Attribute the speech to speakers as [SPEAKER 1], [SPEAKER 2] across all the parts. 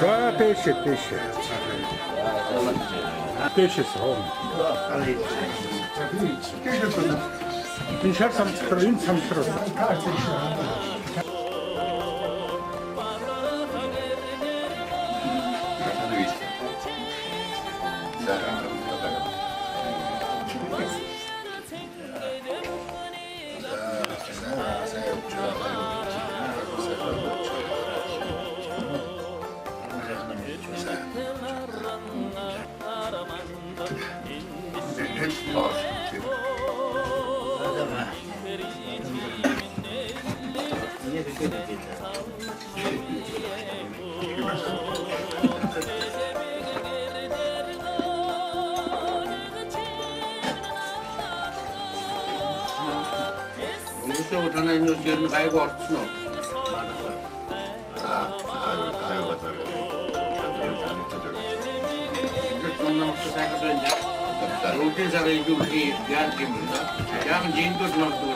[SPEAKER 1] Да, пишет. Пишет, Пишет самстрой.
[SPEAKER 2] Muszę uczone nie odbierny kajgo odcno. रोटी सगळी जुळली यार की म्हणतात या जीन तो नव्हतो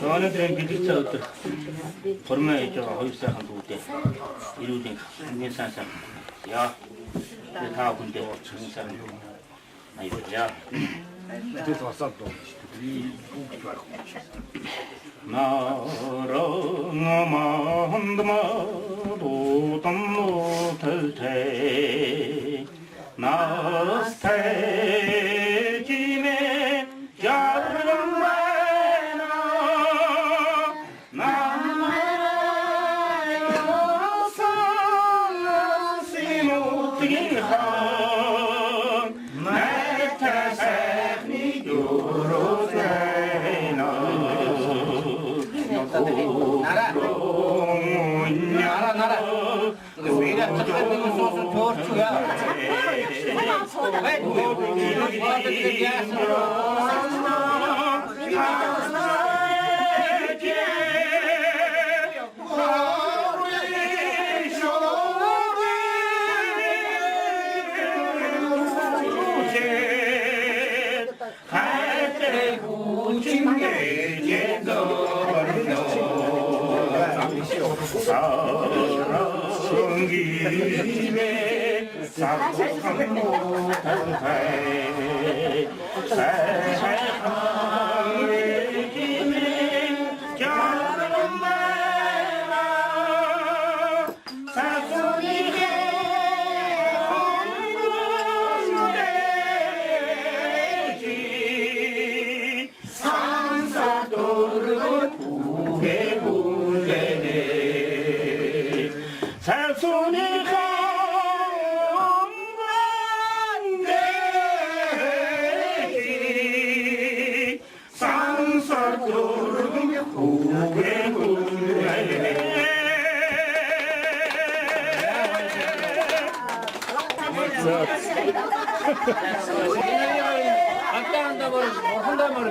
[SPEAKER 3] 너네들은 기득차부터 걸으면 있죠. 어디서 한국 때 이루어진 인산산 야, 다 군대 정산 아이들이야.
[SPEAKER 1] Где-то 왔었어.
[SPEAKER 3] 나라가 만드마도 못할 테 나스테짐에 야르마나 나마라요 사시모티한
[SPEAKER 2] 나라. 나라. 왜가 특별히 소스 좋을지야. 왜
[SPEAKER 3] 성김에 싹둑한 못한 김에 겨울은 말라 사소리게 홍보되지 산사도르는 부해부대네 사소리가 홍보되지 산사도르는 부해부대네
[SPEAKER 2] 한다 말을 한다 말을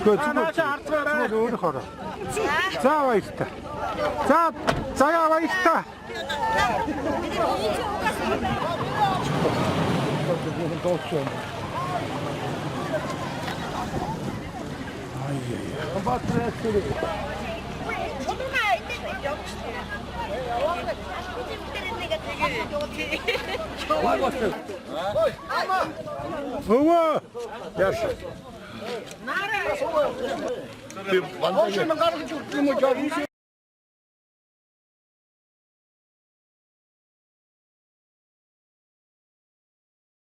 [SPEAKER 1] 그 주로 어디 가라. 자 와 있다. 자야 와 있다. 어머, 야씨.
[SPEAKER 4] 완전히 가는 거